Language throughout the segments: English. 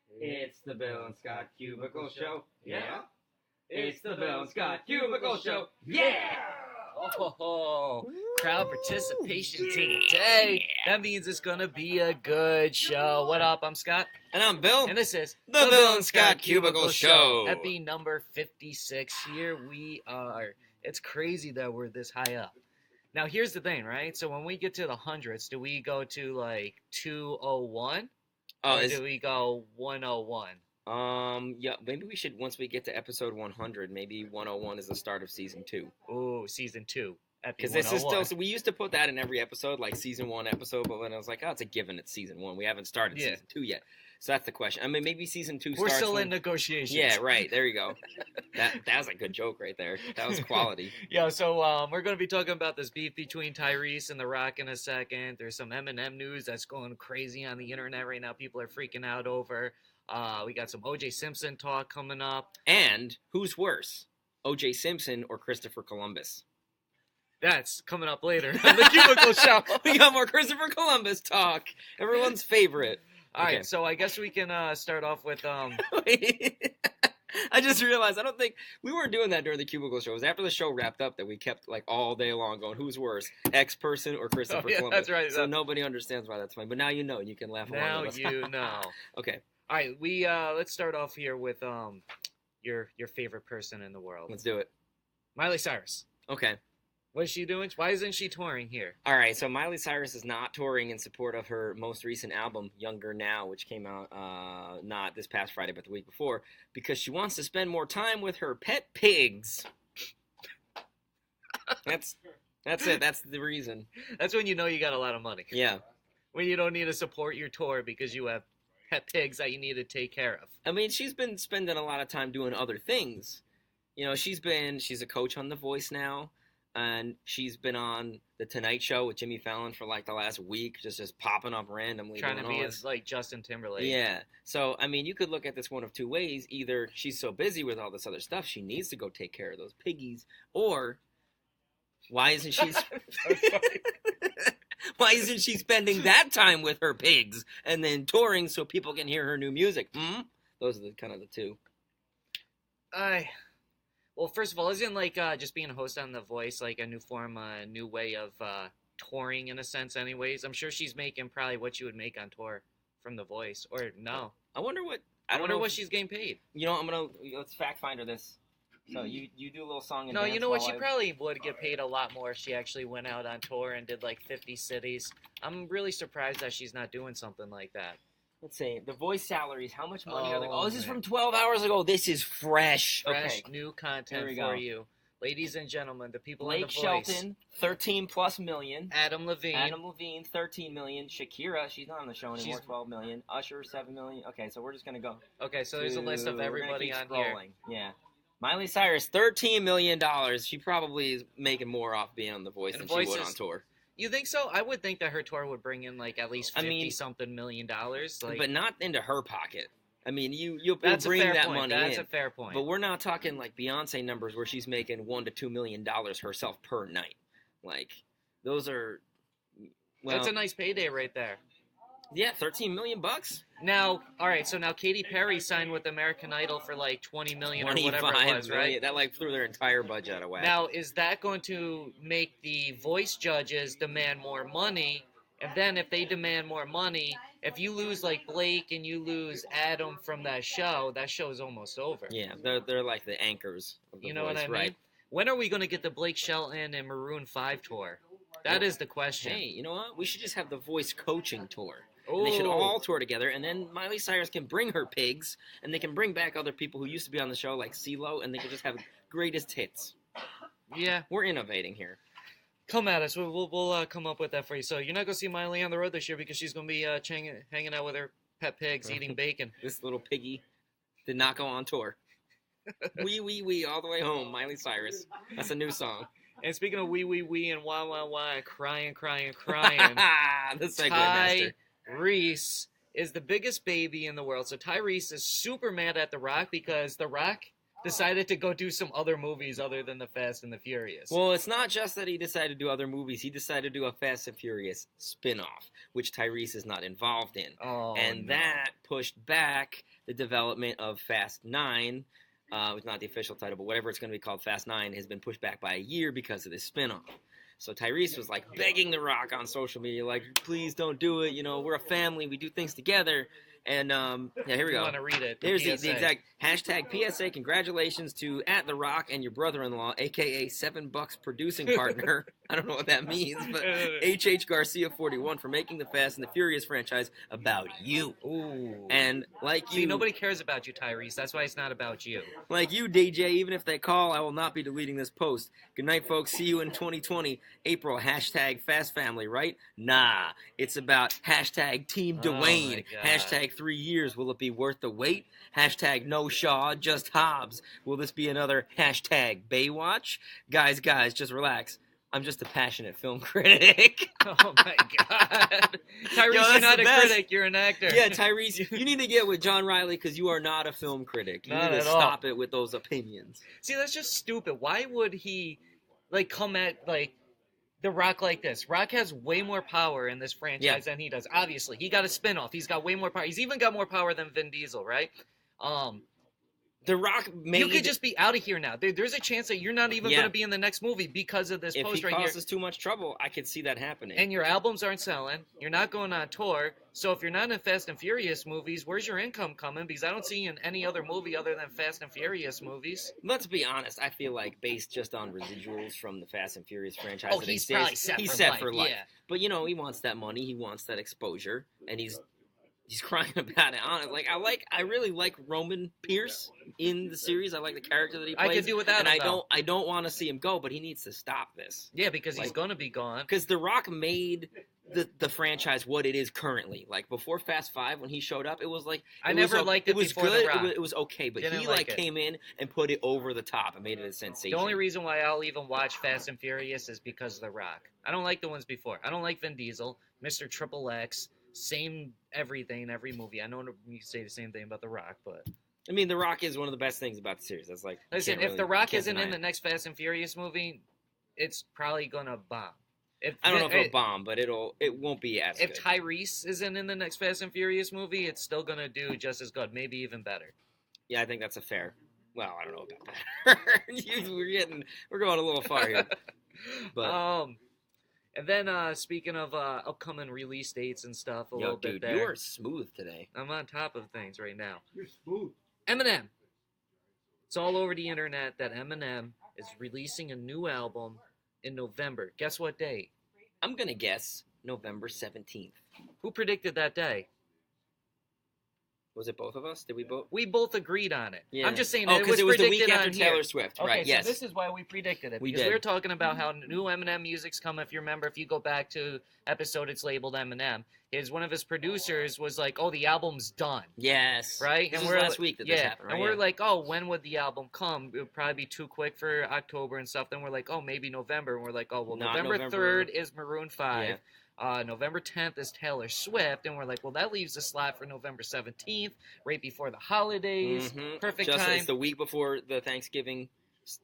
It's the Bill and Scott Cubicle Show. Yeah. It's the Bill and Scott Cubicle Show. Yeah. Oh, crowd participation today. That means it's going to be a good show. What up? I'm Scott. And I'm Bill. And this is the Bill and Scott Cubicle Show. Epi number 56. Here we are. It's crazy that we're this high up. Now, here's the thing, right? So when we get to the hundreds, do we go to like 201? Or do we go 101? Yeah, maybe we should, once we get to episode 100, maybe 101 is the start of season 2. Ooh, season 2. Because this is still, so we used to put that in every episode, like season 1 episode, but then I was like, oh, it's a given, it's season 1. We haven't started season 2 yet. So that's the question. I mean, maybe season 2 starts. We're still in negotiations. Yeah, right. There you go. That was a good joke right there. That was quality. Yeah, so we're going to be talking about this beef between Tyrese and The Rock in a second. There's some Eminem news that's going crazy on the internet right now. People are freaking out over. We got some O.J. Simpson talk coming up. And who's worse, O.J. Simpson or Christopher Columbus? That's coming up later on the Cubicle Show. We got more Christopher Columbus talk. Everyone's favorite. All right, so I guess we can start off with... I just realized, I don't think... We weren't doing that during the Cubicle Show. It was after the show wrapped up that we kept like all day long going, who's worse, X person or Christopher Columbus? That's right. So nobody understands why that's funny. But now you know. You can laugh along now with us. you know. Okay. All right, let's start off here with your favorite person in the world. Let's do it. Miley Cyrus. Okay. What is she doing? Why isn't she touring here? All right, so Miley Cyrus is not touring in support of her most recent album, Younger Now, which came out not this past Friday, but the week before, because she wants to spend more time with her pet pigs. That's it. That's the reason. That's when you know you got a lot of money. Yeah. When you don't need to support your tour because you have pet pigs that you need to take care of. I mean, she's been spending a lot of time doing other things. You know, she's a coach on The Voice now. And she's been on The Tonight Show with Jimmy Fallon for like the last week, just popping up randomly. Trying to be as like Justin Timberlake. Yeah. So, I mean, you could look at this one of two ways. Either she's so busy with all this other stuff, she needs to go take care of those piggies. Or, why isn't she... Why isn't she spending that time with her pigs and then touring so people can hear her new music? Those are the kind of the two. Well, first of all, isn't like just being a host on The Voice like a new form, a new way of touring in a sense anyways? I'm sure she's making probably what you would make on tour from The Voice, or no. I wonder what... I wonder what she's getting paid. You know, let's fact finder this. So you do a little song and no, dance. You know what? She probably would get paid a lot more if she actually went out on tour and did like 50 cities. I'm really surprised that she's not doing something like that. Let's see. The Voice salaries. How much money are they? Oh, this is from 12 hours ago. This is fresh. Fresh, new content for you. Ladies and gentlemen, the people Blake on The Voice. Shelton, 13+ million. Adam Levine, 13 million. Shakira, she's not on the show anymore, 12 million. Usher, 7 million. Okay, so we're just going to go. Okay, so there's a list of everybody on scrolling. here. Yeah. Miley Cyrus, $13 million. She probably is making more off being on The Voice than she would on tour. You think so? I would think that her tour would bring in like at least $50-something million. Like, but not into her pocket. I mean, you'll bring that money in. That's a fair point. But we're not talking like Beyonce numbers where she's making $1 to $2 million herself per night. Like, those are... Well, that's a nice payday right there. Yeah, $13 million. Now, all right, so now Katy Perry signed with American Idol for like $20 million or whatever it was, right? That like threw their entire budget out of whack. Now, is that going to make the Voice judges demand more money? And then if they demand more money, if you lose like Blake and you lose Adam from that show is almost over. Yeah, they're like the anchors of the You know Voice, what I mean? right? When are we going to get the Blake Shelton and Maroon 5 tour? That is the question. Hey, you know what? We should just have the Voice coaching tour. And they should all tour together, and then Miley Cyrus can bring her pigs, and they can bring back other people who used to be on the show, like CeeLo, and they can just have greatest hits. Yeah. We're innovating here. Come at us. We'll come up with that for you. So you're not going to see Miley on the road this year because she's going to be hanging out with her pet pigs, eating bacon. This little piggy did not go on tour. Wee, all the way home, Miley Cyrus. That's a new song. And speaking of wee, and wah, crying. The segue master. Tyrese is the biggest baby in the world. So Tyrese is super mad at The Rock because The Rock decided to go do some other movies other than the Fast and the Furious. Well, it's not just that he decided to do other movies. He decided to do a Fast and Furious spin-off, which Tyrese is not involved in. That pushed back the development of Fast 9. It's not the official title, but whatever it's going to be called, Fast 9, has been pushed back by a year because of this spin-off. So Tyrese was like begging The Rock on social media, like, please don't do it. You know, we're a family. We do things together. And, here we go. I want to read it. There's the exact hashtag PSA. Congratulations to @The Rock and your brother-in-law, a.k.a. $7 producing partner. I don't know what that means, but H.H. Garcia 41 for making the Fast and the Furious franchise about you. Ooh. And like you... See, nobody cares about you, Tyrese. That's why it's not about you. Like you, DJ, even if they call, I will not be deleting this post. Good night, folks. See you in 2020. April, hashtag Fast Family, right? Nah. It's about hashtag Team Dwayne. Hashtag 3 years. Will it be worth the wait? Hashtag no Shaw, just Hobbs. Will this be another hashtag Baywatch? Guys, just relax. I'm just a passionate film critic. Oh my god. Tyrese, you're not a critic, you're an actor. Yeah, Tyrese, you need to get with John Riley because you are not a film critic. You need to stop it with those opinions. See, that's just stupid. Why would he come at The Rock like this? Rock has way more power in this franchise than he does. Obviously, he got a spinoff. He's got way more power. He's even got more power than Vin Diesel, right? The Rock made... You could just be out of here now. There's a chance that you're not even going to be in the next movie because of this post right here. If he causes too much trouble, I could see that happening. And your albums aren't selling. You're not going on tour. So if you're not in Fast and Furious movies, where's your income coming? Because I don't see you in any other movie other than Fast and Furious movies. Let's be honest. I feel like based just on residuals from the Fast and Furious franchise, he's probably set for life. Yeah. But, he wants that money. He wants that exposure. And he's crying about it. I really like Roman Pierce in the series. I like the character that he plays. I could do without him. I don't want to see him go, but he needs to stop this. Yeah, because he's going to be gone. Because The Rock made the franchise what it is currently. Like before Fast 5, when he showed up, it was like I never liked it. It was before good. The Rock. It was okay, but Didn't he came in and put it over the top and made it a sensation. The only reason why I'll even watch Fast and Furious is because of The Rock. I don't like the ones before. I don't like Vin Diesel, Mr. Triple X. Same everything, every movie. I know you say the same thing about The Rock, but... I mean, The Rock is one of the best things about the series. That's like... Listen, if The Rock isn't in the next Fast and Furious movie, it's probably gonna bomb. I don't know if it'll bomb, but it won't be as good. If Tyrese isn't in the next Fast and Furious movie, it's still gonna do just as good, maybe even better. Yeah, I think that's a fair... Well, I don't know about that. We're going a little far here. But... And then, speaking of upcoming release dates and stuff, a little bit there. You are smooth today. I'm on top of things right now. You're smooth. Eminem. It's all over the internet that Eminem is releasing a new album in November. Guess what date? I'm going to guess November 17th. Who predicted that day? Was it both of us? Did we both? We both agreed on it. Yeah. I'm just saying that it was the week predicted after on Taylor here. Swift, okay, right? Yes. So this is why we predicted it. Because we were talking about how new Eminem music's coming. If you remember, if you go back to episode, it's labeled Eminem. One of his producers was like, "Oh, the album's done." Yes. Right. This was last week that this happened. Right? And we're like, "Oh, when would the album come? It would probably be too quick for October and stuff." Then we're like, "Oh, maybe November." And we're like, "Oh, well, November 3rd is Maroon 5." Yeah. November 10th is Taylor Swift, and we're like, well, that leaves a slot for November 17th, right before the holidays. Mm-hmm. Perfect time. It's the week before the Thanksgiving,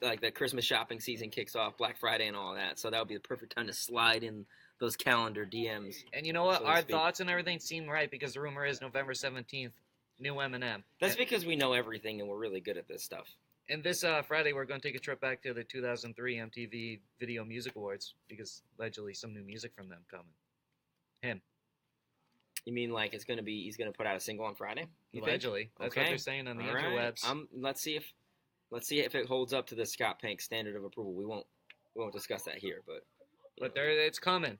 like the Christmas shopping season kicks off, Black Friday and all that. So that would be the perfect time to slide in those calendar DMs. And you know what? Our thoughts and everything seem right because the rumor is November 17th, new Eminem. That's because we know everything and we're really good at this stuff. And this Friday, we're going to take a trip back to the 2003 MTV Video Music Awards because allegedly some new music from them coming. Him. You mean like he's gonna put out a single on Friday? Allegedly, that's what they're saying on the interwebs. Let's see if it holds up to the Scott Pank standard of approval. We won't discuss that here, but it's coming.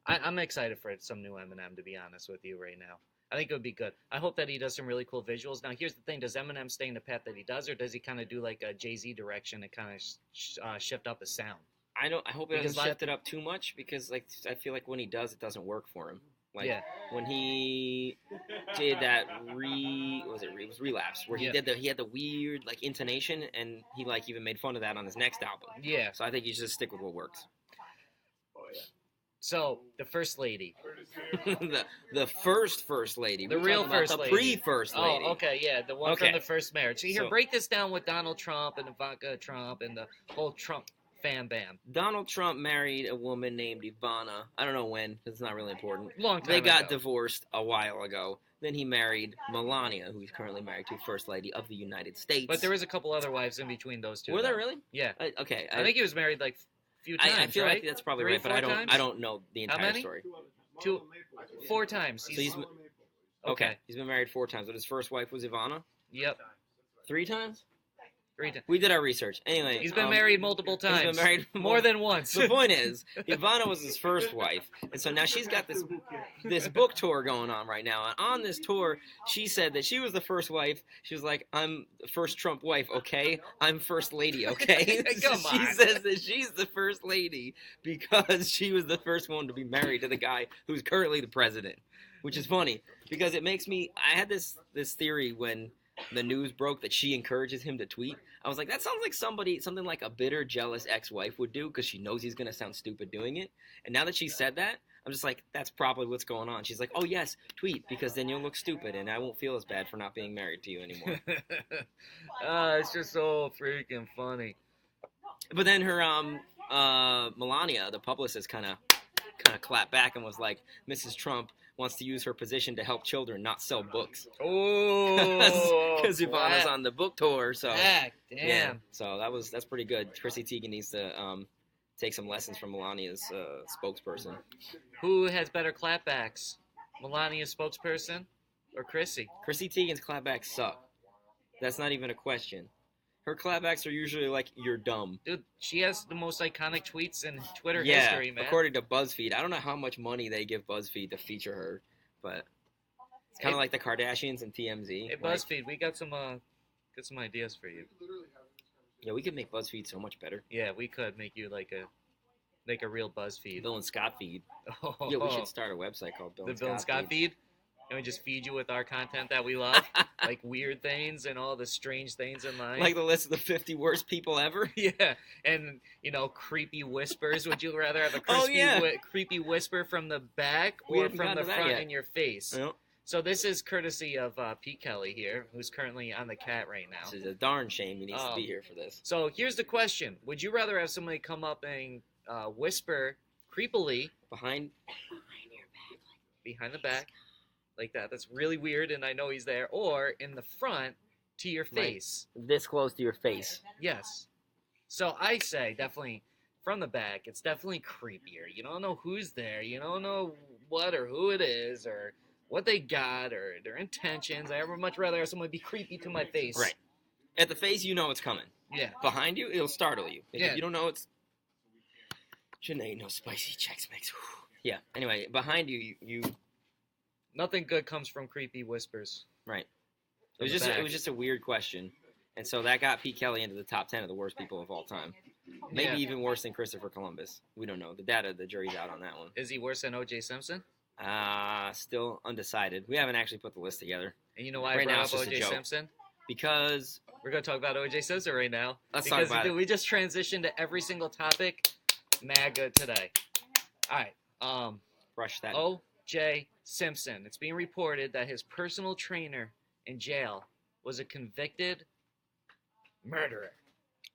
I'm excited for some new Eminem, to be honest with you right now. I think it would be good. I hope that he does some really cool visuals. Now, here's the thing: does Eminem stay in the path that he does, or does he kind of do like a Jay-Z direction and kind of shift up the sound? I hope it doesn't shift it up too much because I feel like when he does, it doesn't work for him. When he did that it was Relapse, where he had the weird intonation, and he even made fun of that on his next album. Yeah. So I think you should just stick with what works. Oh yeah. So, the first lady. the first lady. The We're real talking about first the lady. pre-first lady. Oh, okay, yeah, the one Okay. from the first marriage. So here, So- break this down with Donald Trump and Ivanka Trump and the whole Trump fam bam. Donald Trump married a woman named Ivana. I don't know when, 'cause it's not really important. Long time They got ago. divorced a while ago. Then he married Melania, who he's currently married to, First Lady of the United States. But there was a couple other wives in between those two. Were there though. really? Yeah. Okay. I think he was married like a few times, I feel right? like that's probably 3, right, but 4 I times? don't know the How entire many? story. 4 times. So he's okay. He's been married 4 times, but his first wife was Ivana. Yep. 3 times. 3 times. We did our research. Anyway, He's been married multiple times. He's been married more than once. The point is, Ivana was his first wife, and so now she's got this book tour going on right now. And on this tour, she said that she was the first wife. She was like, "I'm the first Trump wife, okay? I'm first lady, okay?" Come She on. says that she's the first lady because she was the first one to be married to the guy who's currently the president, which is funny because it makes me. I had this theory when the news broke that she encourages him to tweet. I was like, that sounds like something like a bitter, jealous ex-wife would do because she knows he's going to sound stupid doing it. And now that she said that, I'm just like, that's probably what's going on. She's like, oh, yes, tweet because then you'll look stupid and I won't feel as bad for not being married to you anymore. It's just so freaking funny. But then her, Melania, the publicist, kind of clapped back and was like, Mrs. Trump wants to use her position to help children, not sell books. Oh, Because Ivana's on the book tour, so damn. yeah. So that's pretty good. Chrissy Teigen needs to take some lessons from Melania's spokesperson. Who has better clapbacks, Melania's spokesperson or Chrissy? Chrissy Teigen's clapbacks suck. That's not even a question. Her clapbacks are usually like, you're dumb. Dude, she has the most iconic tweets in Twitter Yeah, history, man. according to BuzzFeed. I don't know how much money they give BuzzFeed to feature her, but it's kind of like the Kardashians and TMZ. Hey, BuzzFeed, we got some ideas for you. Yeah, we could make BuzzFeed so much better. Yeah, we could make you like a real BuzzFeed. Bill and Scott feed. Oh, Yeah, we should start a website called Bill the and Bill and Scott feed. And we just feed you with our content that we love, like weird things and all the strange things in life. Like the list of the 50 worst people ever. Yeah, and creepy whispers. Would you rather have a creepy whisper from the back We or haven't from gotten the to that front yet. in your face? Yep. So this is courtesy of Pete Kelly here, who's currently on the cat right now. This is a darn shame he needs to be here for this. So here's the question: would you rather have somebody come up and whisper creepily Behind behind the back, like that? That's really weird, and I know he's there. Or in the front to your Like- face. this close to your face. Yes. So I say definitely from the back. It's definitely creepier. You don't know who's there. You don't know what or who it is or what they got or their intentions. I would much rather have someone be creepy to my face. Right. At the face, you know it's coming. Yeah. Behind you, it'll startle you. If Yeah. you don't know it's... Janae, no spicy Chex Mix. Yeah. Anyway, behind you... Nothing good comes from creepy whispers. Right. From It the back. was just a weird question. And so that got Pete Kelly into the top 10 of the worst people of all time. Maybe Yeah. even worse than Christopher Columbus. We don't know. The jury's out on that one. Is he worse than O.J. Simpson? Still undecided. We haven't actually put the list together. And you know why I Right now brought it's up just a O.J. joke. Simpson? Because... We're going to talk about O.J. Simpson right now. Let's talk because about it. we just transitioned to every single topic MAGA today. All right. Brush that. O.J. Simpson. It's being reported that his personal trainer in jail was a convicted murderer.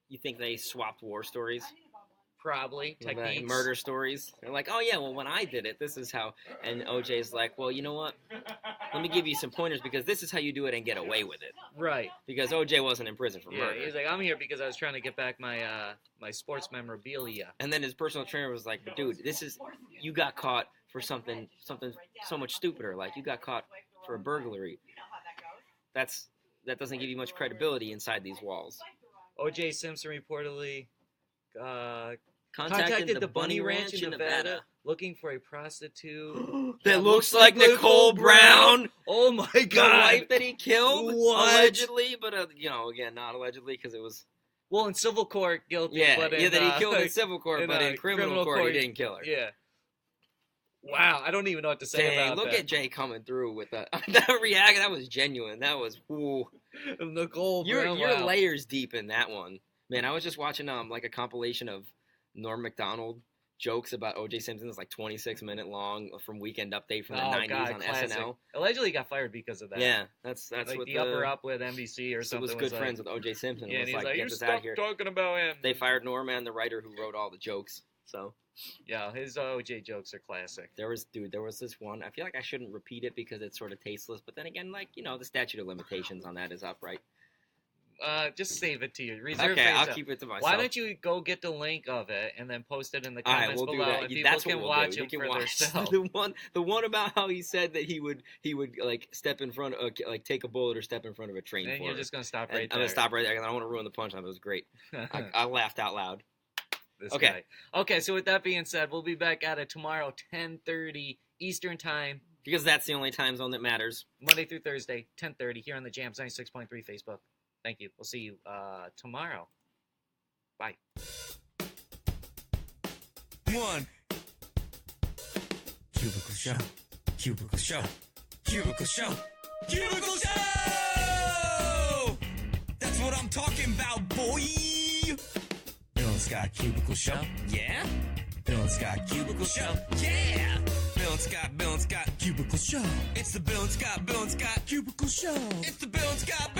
You think they swapped war stories? Probably. Like Techniques. murder stories. They're like, oh yeah, well when I did it, this is how. And OJ's like, well, you know what? Let me give you some pointers because this is how you do it and get away with it. Right. Because OJ wasn't in prison for Yeah, murder. he's like, I'm here because I was trying to get back my my sports memorabilia. And then his personal trainer was like, dude, you got caught for something so much stupider. Like you got caught for a burglary. That doesn't give you much credibility inside these walls. O.J. Simpson reportedly Contacted the Bunny Ranch in Nevada. looking for a prostitute that looks like Nicole Brown. Oh my The God! wife that he killed, What? allegedly, but again, not allegedly because it was Well, in civil court, guilty. yeah, but in, that he killed in civil court, in, but in criminal court he didn't kill her. Yeah. Wow, I don't even know what to say Dang, about look that. at Jay coming through with that reaction. That was genuine. That was ooh. Nicole You're Brown. Wow. layers deep in that one, man. I was just watching like a compilation of Norm Macdonald jokes about O.J. Simpson is like 26-minute long from Weekend Update from the Oh 90s God, on classic. SNL. Allegedly, he got fired because of that. Yeah, that's like what the Upper Up with NBC or so something. was good friends with O.J. Simpson. Yeah, It and was he's like, like, get you this out stop of here. talking about him. They fired Norman, the writer who wrote all the jokes. So Yeah, his OJ jokes are classic. there was this one. I feel like I shouldn't repeat it because it's sort of tasteless. But then again, like, the statute of limitations on that is up, right? Just save it to you. Reserve Okay, for I'll yourself. keep it to myself. Why don't you go get the link of it and then post it in the All right, comments we'll do below, that. and people That's what can we'll watch do. him You can for watch themselves. the one about how he said that he would like step in front of like take a bullet or step in front of a train. And for you're it. just gonna stop And right I'm there. gonna stop right there. I don't want to ruin the punchline. It was great. I laughed out loud. This Okay. guy. Okay, so with that being said, we'll be back at it tomorrow, 10:30 Eastern Time, Because that's the only time zone that matters. Monday through Thursday, 10:30 here on the Jams 96.3 Facebook. Thank you. We'll see you tomorrow. Bye. One. Cubicle Show. Cubicle Show. Cubicle Show. Cubicle Show! That's what I'm talking about, boy! Bill and Scott Cubicle Show. Yeah? Bill and Scott Cubicle Show. Yeah! Bill and Scott Cubicle Show. It's the Bill and Scott Cubicle Show. It's the Bill and Scott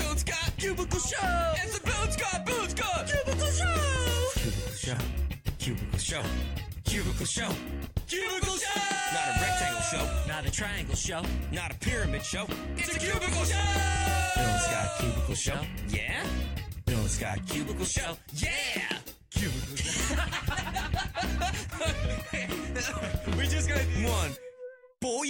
Cubicle Show. It's the Bill and Scott Cubicle Show. Cubicle Show. Cubicle Show. Cubicle Show. Cubicle Show. Not a rectangle show. Not a triangle show. Not a pyramid show. It's a cubicle show. Bill and Scott Cubicle Show. Yeah? Bill and Scott Cubicle Show. Yeah! Cubicle Show. We just got one. Boy!